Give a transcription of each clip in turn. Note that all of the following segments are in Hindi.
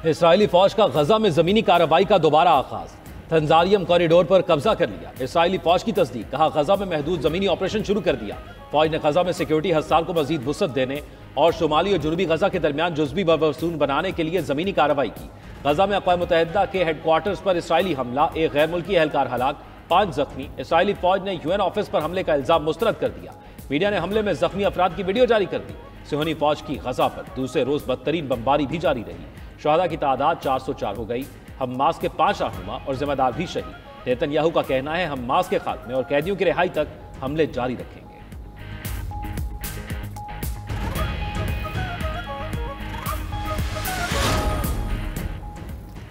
इसराइली फौज का गजा में जमीनी कार्रवाई का दोबारा आगाज। तंजानियम कॉरिडोर पर कब्जा कर लिया। इसराइली फौज की तस्दीक, कहा गजा में महदूद जमीनी ऑपरेशन शुरू कर दिया। फौज ने गजा में सिक्योरिटी हस्ताल को मजीद वुसअत देने और शुमाली और जुनूबी गजा के दरमियान जुज़वी बवसून बनाने के लिए जमीनी कार्रवाई की। गजा में अक़वाम मुत्तहिदा के हेडक्वार्टर्स पर इसराइली हमला, एक गैर मुल्की एहलकार हलाक, 5 जख्मी। इसराइली फौज ने यूएन ऑफिस पर हमले का इल्जाम मुस्तरद कर दिया। मीडिया ने हमले में जख्मी अफराद की वीडियो जारी कर दी। सिहोनी फौज की गजा पर दूसरे रोज बदतरीन बमबारी भी जारी रही। शहदा की तादाद 404 हो गई। हमास के 5 रहनुमा और जिम्मेदार भी शहीद। नेतन्याहू का कहना है हमास के खात्मे और कैदियों की रिहाई तक हमले जारी रखेंगे।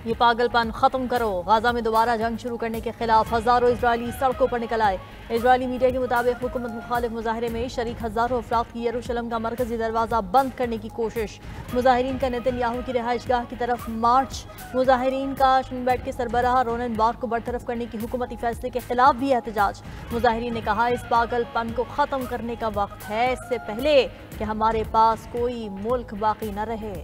ये पागलपन खत्म करो। गाजा में दोबारा जंग शुरू करने के खिलाफ हजारों इजरायली सड़कों पर निकल आए। इजरायली मीडिया के मुताबिक हुकूमत मुखालिफ मुजाहरे में शरीक हजारों अफराद की यरूशलेम का मरकजी दरवाजा बंद करने की कोशिश। मुजाहिरीन का नेतन्याहू की रिहाइशगाह की तरफ मार्च। मुजाहिरीन का शिन बेट के सरबराह रोनन बार को बरतरफ करने की हुकूमती फैसले के खिलाफ भी एहतजाज। मुजाहिरीन ने कहा इस पागलपन को खत्म करने का वक्त है, इससे पहले कि हमारे पास कोई मुल्क बाकी न रहे।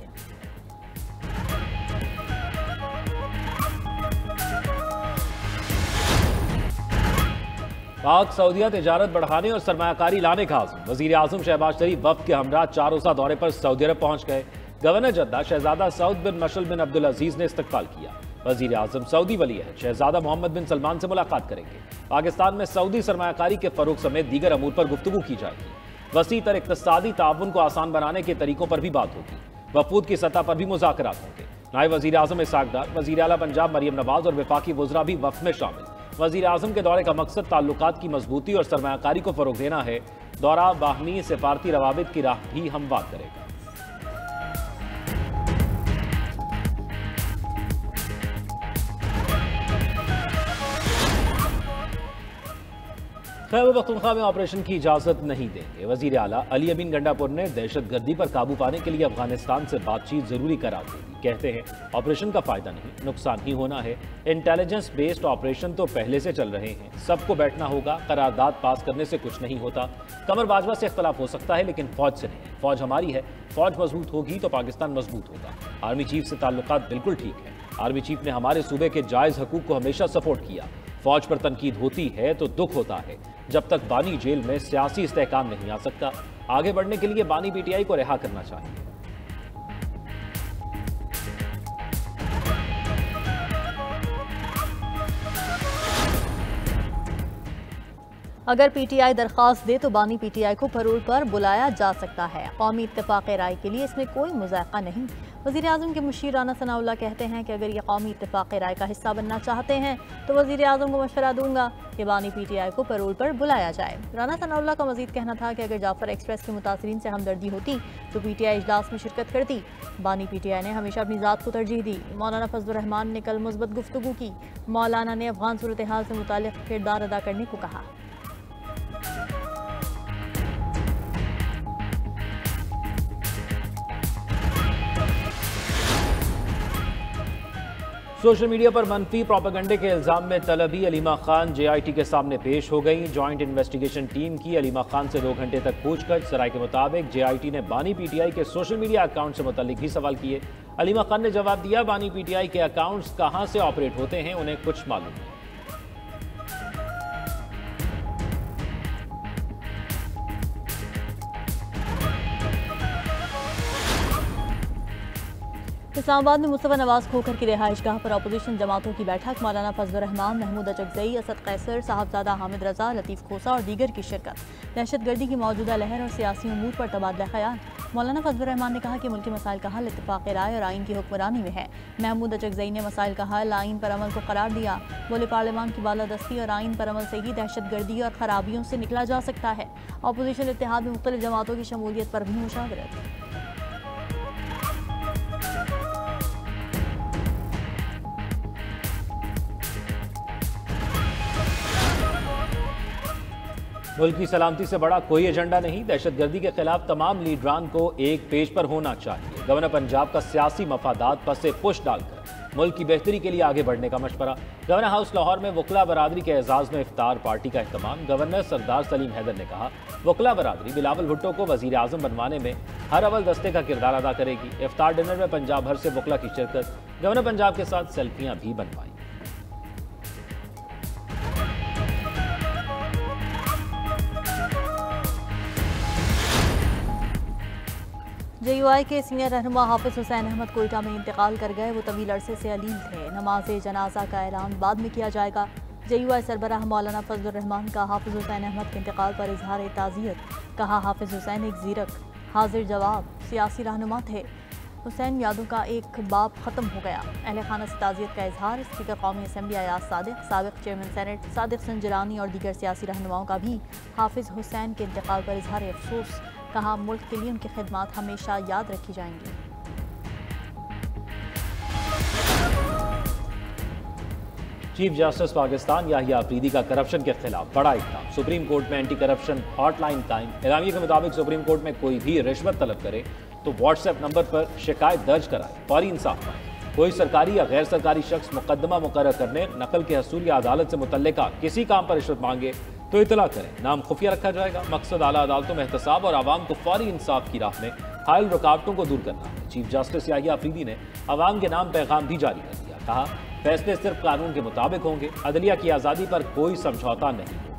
पाक सऊदीया तिजारत बढ़ाने और सरमायाकारी लाने का आज़म। वज़ीर आज़म शहबाज शरीफ वफ़द के हमरा 4 रोज़ा दौरे पर सऊदी अरब पहुँच गए। गवर्नर जद्दा शहजादा सऊद बिन मशल बिन अब्दुल अजीज़ ने इस्तकबाल किया। वज़ीर आज़म सऊदी वली अहद शहजादा मोहम्मद बिन सलमान से मुलाकात करेंगे। पाकिस्तान में सऊदी सरमायाकारी के फ़रोग़ समेत दीगर अमूर पर गुफ्तगू की जाएगी। वसी तर इक़्तिसादी ताउन को आसान बनाने के तरीकों पर भी बात होगी। वफूद की सतह पर भी मुज़ाकरात होंगे। नायब वज़ीर आज़म इसहाक़ डार, वज़ीर आला पंजाब मरियम नवाज़ और वफाकी वज़रा भी वफ़द में शामिल। वज़ीर आज़म के दौरे का मकसद ताल्लुकात की मजबूती और सरमायाकारी को फ़रोग़ देना है। दौरा बाहमी सिफारती रवाबित की राह भी हमवार करेगा। खैबर पख्तूनख्वा में ऑपरेशन की इजाज़त नहीं देंगे। वज़ीर आला अली अमीन गंडापुर ने दहशत गर्दी पर काबू पाने के लिए अफगानिस्तान से बातचीत ज़रूरी करार दी। कहते हैं ऑपरेशन का फ़ायदा नहीं, नुकसान ही होना है। इंटेलिजेंस बेस्ड ऑपरेशन तो पहले से चल रहे हैं, सबको बैठना होगा। करारदाद पास करने से कुछ नहीं होता। कमर बाजवा से इख्तलाफ हो सकता है लेकिन फ़ौज से नहीं। फ़ौज हमारी है, फ़ौज मजबूत होगी तो पाकिस्तान मजबूत होगा। आर्मी चीफ से ताल्लुकात बिल्कुल ठीक है। आर्मी चीफ ने हमारे सूबे के जायज़ हकूक़ को हमेशा सपोर्ट किया। फ़ौज पर तनकीद होती है तो दुख होता है। जब तक बानी जेल में सियासी इस्तेहकाम नहीं आ सकता, आगे बढ़ने के लिए बानी पीटीआई को रिहा करना चाहिए। अगर पीटीआई दरख्वास्त दे तो बानी पीटीआई को पैरोल पर बुलाया जा सकता है। कौमी इत्तेफाक राय के लिए इसमें कोई मुज़ायक़ा नहीं। वज़ीर आज़म के मुशीर राना सनाउल्लाह कहते हैं कि अगर ये कौमी इत्तेफाक राय का हिस्सा बनना चाहते हैं तो वज़ीर आज़म को मशवरा दूंगा कि बानी पीटीआई को पैरोल पर बुलाया जाए। राना सनाउल्लाह का मज़ीद कहना था कि अगर जाफर एक्सप्रेस के मुतासरीन से हमदर्दी होती तो पीटीआई इजलास में शिरकत करती। बानी पीटीआई ने हमेशा अपनी ज़ात को तरजीह दी। मौलाना फजलुर रहमान ने कल मुस्बत गुफ्तगू की। मौलाना ने अफगान सूरत हाल से मुताल्लिक़ किरदार अदा करने को कहा। सोशल मीडिया पर मनफी प्रोपेगेंडे के इल्जाम में तलबी अलीमा खान जेआईटी के सामने पेश हो गई। जॉइंट इन्वेस्टिगेशन टीम की अलीमा खान से 2 घंटे तक पूछकर सराय के मुताबिक जेआईटी ने बानी पीटीआई के सोशल मीडिया अकाउंट से मुताल्लिक भी सवाल किए। अलीमा खान ने जवाब दिया बानी पीटीआई के अकाउंट्स कहां से ऑपरेट होते हैं उन्हें कुछ मालूम नहीं। इस्लामाबाद में मुस्तफा नवाज खोखर की रिहाइशगाह पर अपोजिशन जमातों की बैठक। मौलाना फजलुर रहमान, महमूद अचकजई, असद कैसर, साहबजादा हामिद रजा, लतीफ़ खोसा और दीगर की शिरकत। दहशतगर्दी की मौजूदा लहर और सियासी उमूर पर तबादला ख्याल। मौलाना फजलुर रहमान ने कहा कि मुल्की मसाइल का हल इत्तेफाक राय और आइन की हुक्मरानी में है। महमूद अचकजई ने मसाइल का हल आइन पर अमल को करार दिया। बोले पार्लियामान की बालादस्ती और आइन पर अमल से ही दहशतगर्दी और खराबियों से निकला जा सकता है। अपोजिशन इत्तेहाद में मुख्तलिफ जमातों की शमूलियत पर भी मुशावरत। मुल्क की सलामती से बड़ा कोई एजेंडा नहीं। दहशतगर्दी के खिलाफ तमाम लीडरान को एक पेज पर होना चाहिए। गवर्नर पंजाब का सियासी मफादात पर से पुश डालकर मुल्क की बेहतरी के लिए आगे बढ़ने का मशवरा। गवर्नर हाउस लाहौर में वकला बरादरी के एजाज में इफ्तार पार्टी का अहतमाम। गवर्नर सरदार सलीम हैदर ने कहा, वकला बरादरी बिलावल भुट्टो को वजीर आजम बनवाने में हर अव्वल दस्ते का किरदार अदा करेगी। इफ्तार डिनर में पंजाब भर से वकला की शिरकत। गवर्नर पंजाब के साथ सेल्फियां भी बनवाई। JUI के सीनियर रहनुमा हाफिज हुसैन अहमद कोयटा में इंतकाल कर गए। वो तवील अरसे से अलील थे। नमाज जनाजा का ऐलान बाद में किया जाएगा। JUI सरबराह मौलाना फजलुर रहमान का हाफिज हुसैन अहमद के इंतकाल पर इजहार ताज़ियत। कहा, हाफिज हुसैन एक ज़ीरक, हाजिर जवाब सियासी रहनुमा थे। हुसैन यादों का एक बाब ख़त्म हो गया। अहले खाना से ताज़ियत का इजहार। स्पीकर कौमी असम्बली अयाज सादिक, साबिक़ चेयरमैन सेनेट सादिक संजरानी और दीगर सियासी रहनुमाओं का भी हाफिज हुसैन के इंतकाल पर इजहार अफसोस। कहा, मुल्क के लिए उनकी खिदमत हमेशा याद रखी जाएंगी। चीफ जस्टिस पाकिस्तान याहिया अफरीदी का करप्शन के खिलाफ बड़ा इक़दाम। सुप्रीम कोर्ट में एंटी करप्शन हॉटलाइन कायम। एलामिया के मुताबिक सुप्रीम कोर्ट में कोई भी रिश्वत तलब करे तो व्हाट्सएप नंबर पर शिकायत दर्ज कराए, फौरी इंसाफ पाए। कोई सरकारी या गैर सरकारी शख्स मुकदमा मुकर्रर करने, नकल के हसूल या अदालत से मुतल्लिका किसी काम पर रिश्वत मांगे तो इतला करें। नाम खुफिया रखा जाएगा। मकसद आला अदालतों में एहतसाब और आवाम को फौरी इंसाफ की राह में हायल रुकावटों को दूर करना है। चीफ जस्टिस याहिया अफरीदी ने आवाम के नाम पैगाम भी जारी कर दिया। कहा, फैसले सिर्फ कानून के मुताबिक होंगे। अदलिया की आज़ादी पर कोई समझौता नहीं होगा।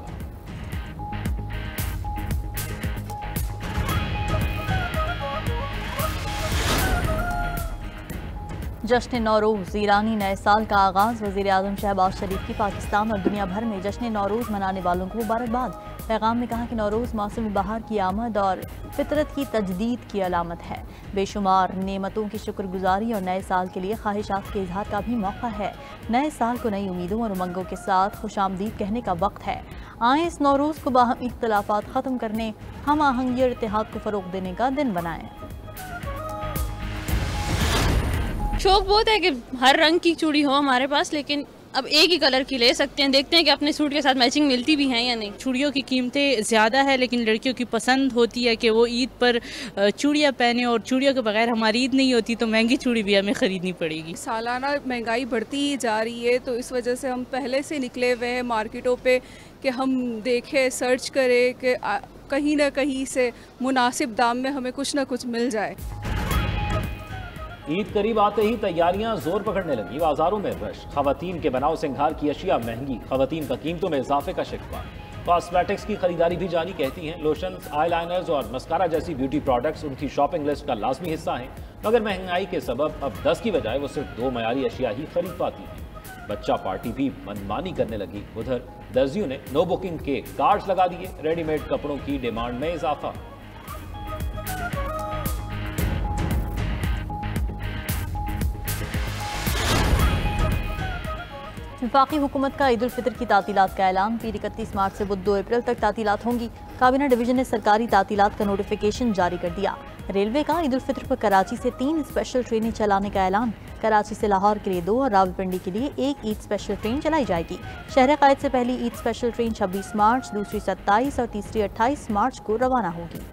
जश्न नौरोज़ ईरानी नए साल का आगाज़। वज़ीर आज़म शहबाज शरीफ की पाकिस्तान और दुनिया भर में जश्न नौरोज़ मनाने वालों को मुबारकबाद। पैगाम में कहा कि नौरोज़ मौसम बहार की आमद और फितरत की तजदीद की अलामत है। बेशुमार नेमतों की शुक्रगुजारी और नए साल के लिए ख्वाहिशात के इजहार का भी मौका है। नए साल को नई उम्मीदों और उमंगों के साथ खुशामदीद कहने का वक्त है। आए इस नौरोज़ को बाहमी इख्तलाफात ख़त्म करने, हम आहंगी और इत्तेहाद को फ़रोग़ देने का दिन बनाएं। शौक बहुत है कि हर रंग की चूड़ी हो हमारे पास, लेकिन अब एक ही कलर की ले सकते हैं। देखते हैं कि अपने सूट के साथ मैचिंग मिलती भी हैं या नहीं। चूड़ियों की कीमतें ज़्यादा है, लेकिन लड़कियों की पसंद होती है कि वो ईद पर चूड़ियाँ पहने, और चूड़ियों के बगैर हमारी ईद नहीं होती, तो महंगी चूड़ी भी हमें ख़रीदनी पड़ेगी। सालाना महंगाई बढ़ती ही जा रही है, तो इस वजह से हम पहले से निकले हुए हैं मार्केटों पे कि हम देखें, सर्च करें कि कहीं ना कहीं से मुनासिब दाम में हमें कुछ ना कुछ मिल जाए। ईद करीब आते ही तैयारियां जोर पकड़ने लगी। बाजारों में रश। खवातीन के बनाव सिंगार की अशिया महंगी। खवातीन का कीमतों में इजाफे का शिकवा। कॉस्मेटिक्स की खरीदारी भी जारी। कहती हैं लोशंस, आईलाइनर्स और मस्कारा जैसी ब्यूटी प्रोडक्ट्स उनकी शॉपिंग लिस्ट का लाजमी हिस्सा हैं, मगर महंगाई के सबब अब 10 की बजाय वो सिर्फ 2 मयारी अशिया ही खरीद पाती हैं। बच्चा पार्टी भी मनमानी करने लगी। उधर दर्जियों ने नो बुकिंग के कार्ड्स लगा दिए। रेडीमेड कपड़ों की डिमांड में इजाफा। वफाकी हुकूमत का ईद उल फितर की तातीलात का ऐलान। पीर 31 मार्च से बुध 2 अप्रैल तक तातीलात होंगी। काबीना डिवीजन ने सरकारी तातीलात का नोटिफिकेशन जारी कर दिया। रेलवे का ईद उल फितर पर कराची से 3 स्पेशल ट्रेनें चलाने का ऐलान। कराची से लाहौर के लिए 2 और रावलपिंडी के लिए 1 ईद स्पेशल ट्रेन चलाई जाएगी। शहर क़ायद से पहली ईद स्पेशल ट्रेन 26 मार्च, दूसरी 27 और तीसरी 28 मार्च को रवाना होगी।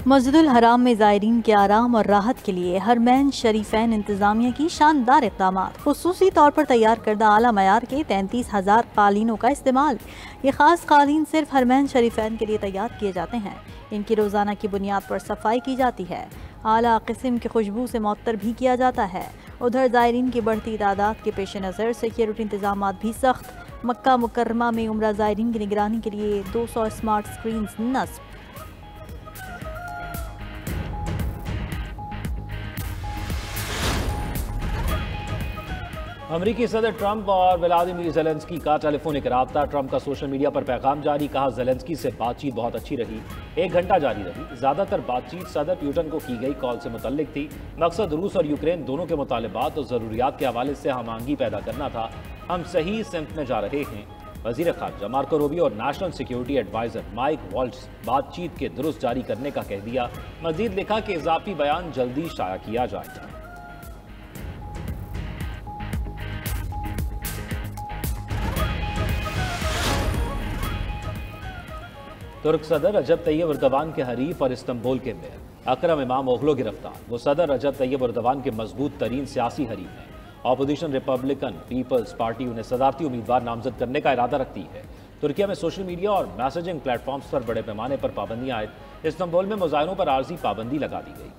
मस्जिदुल हराम में ज़ायरीन के आराम और राहत के लिए हरमैन शरीफैन इंतज़ामिया की शानदार इक़दामात। खुसूसी तौर पर तैयार करदा आला मयार के 33,000 कालीनों का इस्तेमाल। ये ख़ास कालीन सिर्फ हरमैन शरीफैन के लिए तैयार किए जाते हैं। इनकी रोज़ाना की बुनियाद पर सफाई की जाती है। आला किस्म की खुशबू से मुअत्तर भी किया जाता है। उधर ज़ायरीन की बढ़ती तादाद के पेश नज़र सिक्योरिटी इंतजाम भी सख्त। मक्का मुकर्रमा में उम्रा ज़ायरीन की निगरानी के लिए 200 स्मार्ट स्क्रीन नस्ब। अमरीकी सदर ट्रंप और व्लादिमीर ज़ेलेंस्की का टेलीफोनिक राब्ता। ट्रंप का सोशल मीडिया पर पैगाम जारी। कहा, ज़ेलेंस्की से बातचीत बहुत अच्छी रही, 1 घंटा जारी रही। ज़्यादातर बातचीत सदर प्यूटन को की गई कॉल से मुतल्लिक थी। मकसद रूस और यूक्रेन दोनों के मुतालिबात और ज़रूरियात के हवाले से हमांगी पैदा करना था। हम सही सिमत में जा रहे हैं। वज़ीर ख़ारजा मार्को रूबियो और national security adviser Mike Waltz बातचीत के दुरुस्त जारी करने का कह दिया। मज़ीद लिखा कि इजाफी बयान जल्दी शाया किया जाएगा। तुर्क सदर रजब तैयब एर्दोगान के हरीफ और इस्तांबुल के मेयर अकरम इमाम ओगलो गिरफ्तार। वो सदर रजब तैयब एर्दोगान के मजबूत तरीन सियासी हरीफ हैं। ऑपोजिशन रिपब्लिकन पीपल्स पार्टी उन्हें सदारती उम्मीदवार नामजद करने का इरादा रखती है। तुर्किया में सोशल मीडिया और मैसेजिंग प्लेटफॉर्म्स पर बड़े पैमाने पर पाबंदियां आयद। इस्तांबुल में मुजाहिरों पर आर्जी पाबंदी लगा दी गई।